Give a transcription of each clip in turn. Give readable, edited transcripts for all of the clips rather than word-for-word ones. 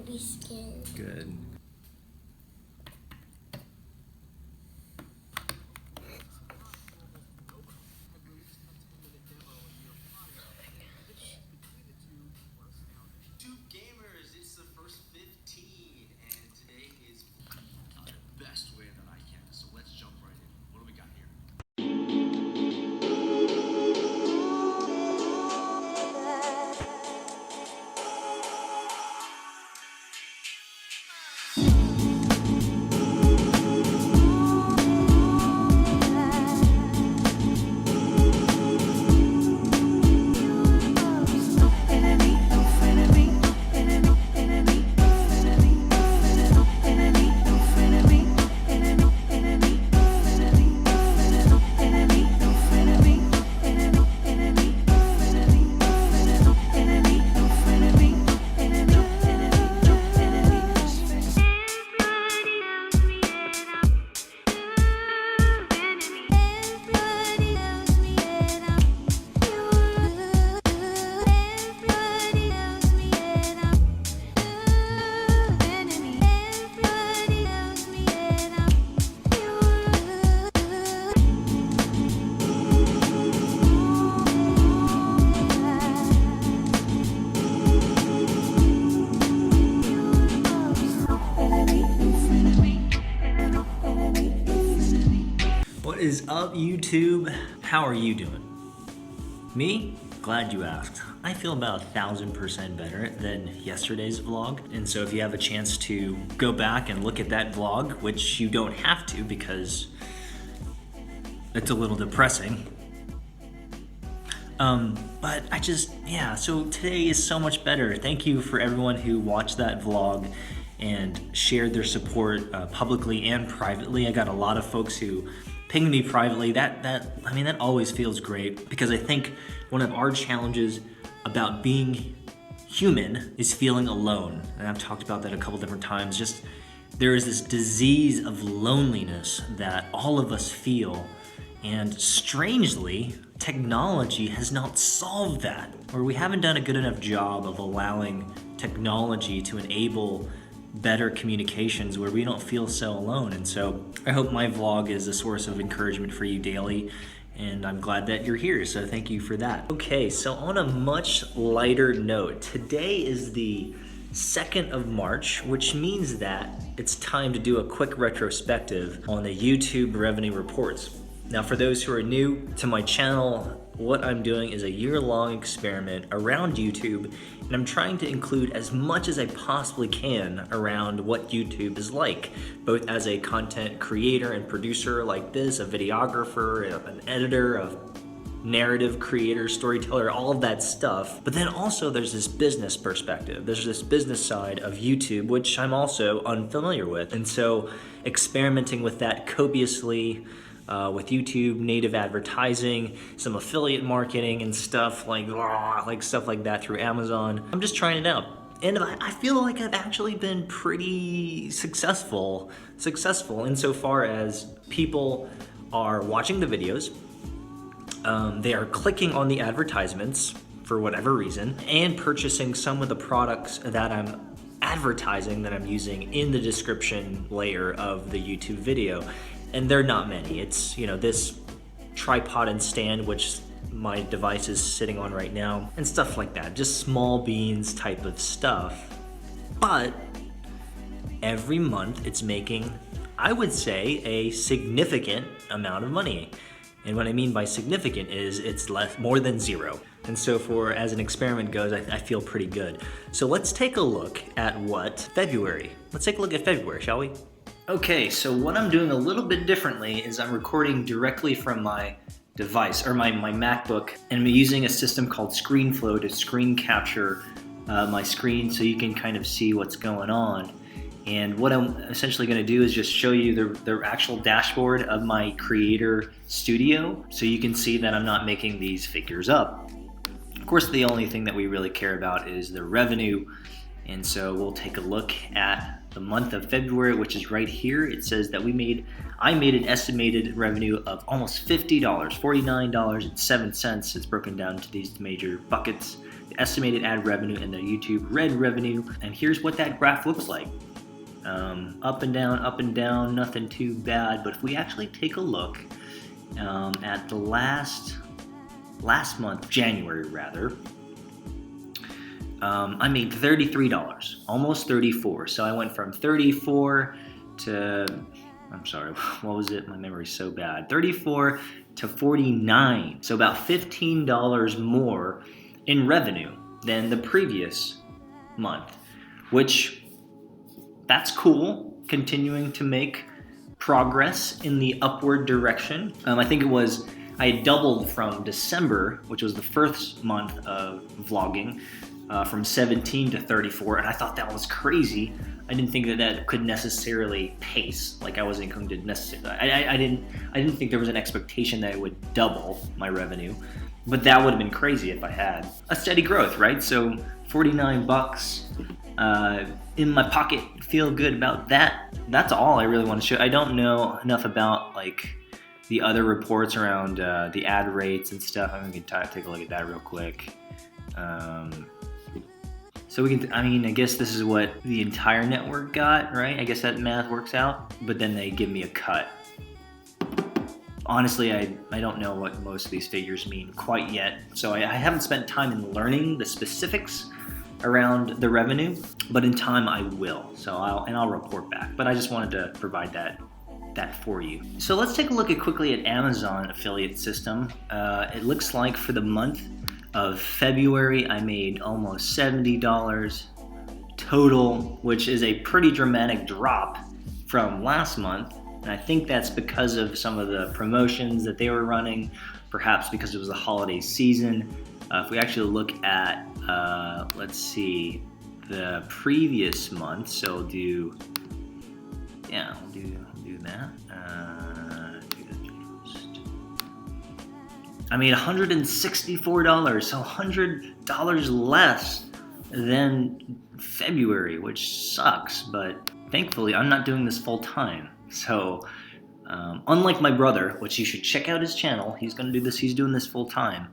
be scared. Good. Gamers, it's the first 15, and today is the best way that I can. So let's jump right in. What do we got here? What is up, YouTube? How are you doing? Me? Glad you asked. I feel about 1,000% better than yesterday's vlog. And so if you have a chance to go back and look at that vlog, which you don't have to because it's a little depressing. But so today is so much better. Thank you for everyone who watched that vlog and shared their support publicly and privately. I got a lot of folks who pinged me privately. That always feels great, because I think one of our challenges about being human is feeling alone. And I've talked about that a couple different times. Just there is this disease of loneliness that all of us feel. And strangely, technology has not solved that, or we haven't done a good enough job of allowing technology to enable better communications where we don't feel so alone. And so I hope my vlog is a source of encouragement for you daily, and I'm glad that you're here, so thank you for that. Okay, so on a much lighter note, today is the 2nd of March, which means that it's time to do a quick retrospective on the YouTube revenue reports. Now, for those who are new to my channel, what I'm doing is a year-long experiment around YouTube, and I'm trying to include as much as I possibly can around what YouTube is like, both as a content creator and producer like this, a videographer, an editor, a narrative creator, storyteller, all of that stuff. But then also there's this business perspective. There's this business side of YouTube, which I'm also unfamiliar with. And so experimenting with that copiously, with YouTube, native advertising, some affiliate marketing and stuff like stuff like that through Amazon. I'm just trying it out. And I feel like I've actually been pretty successful insofar as people are watching the videos, they are clicking on the advertisements for whatever reason, and purchasing some of the products that I'm advertising, that I'm using in the description layer of the YouTube video. And they're not many. It's, this tripod and stand, which my device is sitting on right now, and stuff like that. Just small beans type of stuff. But every month it's making, I would say, a significant amount of money. And what I mean by significant is it's more than zero. And so as an experiment goes, I feel pretty good. So let's take a look at let's take a look at February, shall we? Okay, so what I'm doing a little bit differently is I'm recording directly from my device, or my MacBook, and I'm using a system called ScreenFlow to screen capture my screen so you can kind of see what's going on. And what I'm essentially going to do is just show you the actual dashboard of my Creator Studio, so you can see that I'm not making these figures up. Of course, the only thing that we really care about is the revenue, and so we'll take a look at the month of February, which is right here. It says that I made an estimated revenue of almost $50, $49.07. It's broken down to these major buckets. The estimated ad revenue and the YouTube Red revenue. And here's what that graph looks like. Up and down, nothing too bad. But if we actually take a look at the last month, January rather, I made $33, almost $34. So I went from 34 to, I'm sorry, what was it? My memory's so bad. 34 to 49. So about $15 more in revenue than the previous month, which that's cool. Continuing to make progress in the upward direction. I think I had doubled from December, which was the first month of vlogging, from 17 to 34, and I thought that was crazy. I didn't think that could necessarily pace. Like I wasn't going to necessarily. I didn't think there was an expectation that it would double my revenue, but that would have been crazy if I had a steady growth, right? So $49 in my pocket. Feel good about that. That's all I really want to show. I don't know enough about like the other reports around the ad rates and stuff. I'm going to take a look at that real quick. So I guess this is what the entire network got, right? I guess that math works out, but then they give me a cut. Honestly, I don't know what most of these figures mean quite yet, so I haven't spent time in learning the specifics around the revenue, but in time I will. So I'll report back. But I just wanted to provide that for you. So let's take a look quickly at Amazon affiliate system. It looks like for the month of February, I made almost $70 total, which is a pretty dramatic drop from last month. And I think that's because of some of the promotions that they were running, perhaps because it was the holiday season. If we actually look at, let's see, the previous month, so we'll do that. I made $164, so $100 less than February, which sucks, but thankfully I'm not doing this full time. So unlike my brother, which you should check out his channel, he's doing this full time.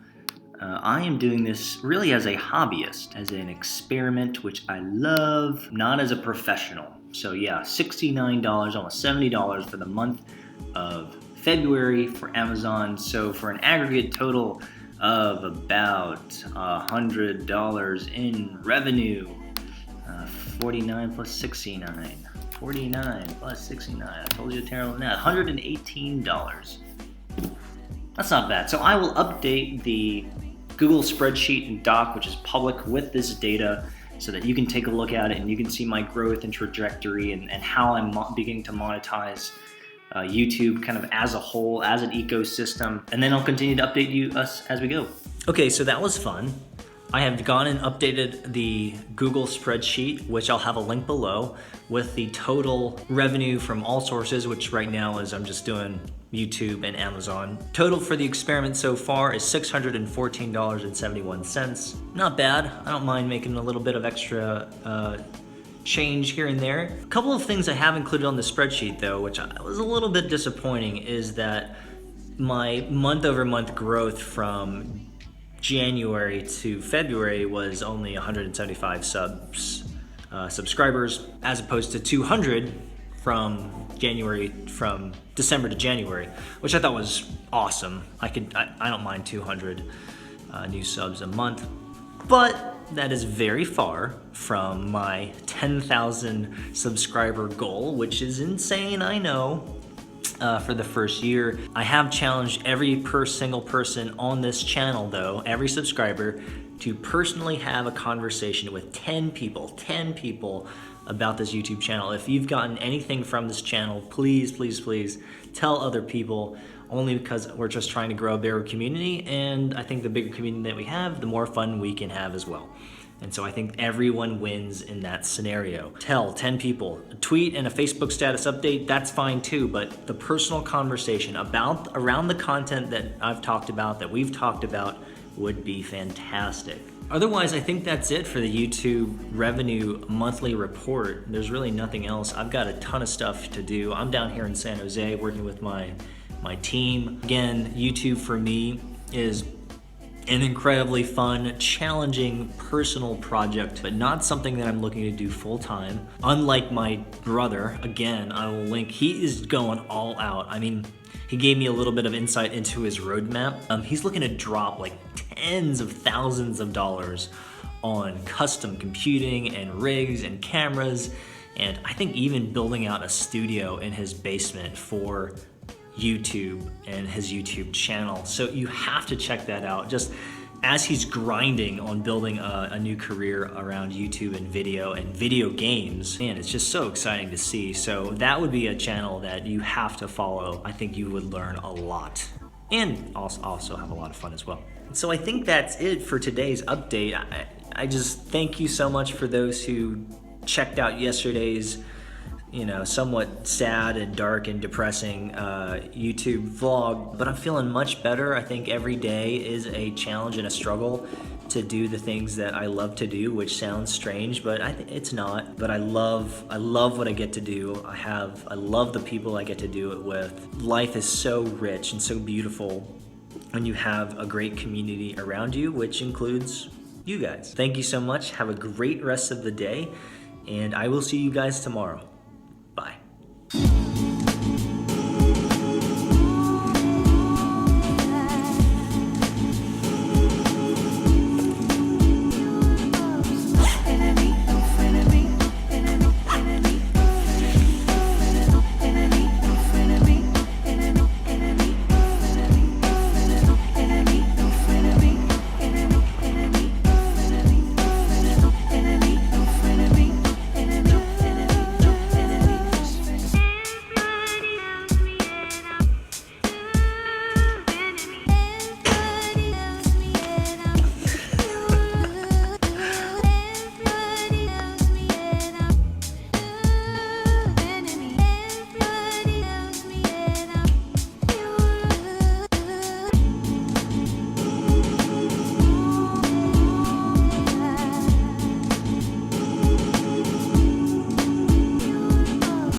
I am doing this really as a hobbyist, as an experiment, which I love, not as a professional. So yeah, $69, almost $70 for the month of February for Amazon. So for an aggregate total of about $100 in revenue, 49 plus 69. 49 plus 69. I told you to tear on that. $118. That's not bad. So I will update the Google spreadsheet and doc, which is public, with this data so that you can take a look at it and you can see my growth and trajectory and how I'm beginning to monetize YouTube kind of as a whole, as an ecosystem. And then I'll continue to update us as we go. Okay, so that was fun. I have gone and updated the Google spreadsheet, which I'll have a link below, with the total revenue from all sources, which right now is I'm just doing YouTube and Amazon. Total for the experiment so far is $614.71. Not bad. I don't mind making a little bit of extra change here and there. A couple of things I have included on the spreadsheet though, which was a little bit disappointing, is that my month-over-month growth from January to February was only 175 subscribers, as opposed to 200 from December to January, which I thought was awesome. I don't mind 200 new subs a month, but that is very far from my 10,000 subscriber goal, which is insane, I know. For the first year, I have challenged every single person on this channel though, every subscriber, to personally have a conversation with 10 people about this YouTube channel. If you've gotten anything from this channel, please, please, please tell other people, only because we're just trying to grow a bigger community, and I think the bigger community that we have, the more fun we can have as well. And so I think everyone wins in that scenario. Tell 10 people. A tweet and a Facebook status update, that's fine too, but the personal conversation around the content that I've talked about, that we've talked about, would be fantastic. Otherwise, I think that's it for the YouTube revenue monthly report. There's really nothing else. I've got a ton of stuff to do. I'm down here in San Jose working with my team. Again, YouTube for me is An incredibly fun, challenging, personal project, but not something that I'm looking to do full time. Unlike my brother, again, I will link, he is going all out. I mean, he gave me a little bit of insight into his roadmap. He's looking to drop like tens of thousands of dollars on custom computing and rigs and cameras, and I think even building out a studio in his basement for YouTube and his YouTube channel. So you have to check that out. Just as he's grinding on building a new career around YouTube and video games, man, it's just so exciting to see. So that would be a channel that you have to follow. I think you would learn a lot and also have a lot of fun as well. So I think that's it for today's update. I just thank you so much for those who checked out yesterday's somewhat sad and dark and depressing YouTube vlog, but I'm feeling much better. I think every day is a challenge and a struggle to do the things that I love to do, which sounds strange, but it's not. But I love what I get to do. I love the people I get to do it with. Life is so rich and so beautiful when you have a great community around you, which includes you guys. Thank you so much. Have a great rest of the day, and I will see you guys tomorrow.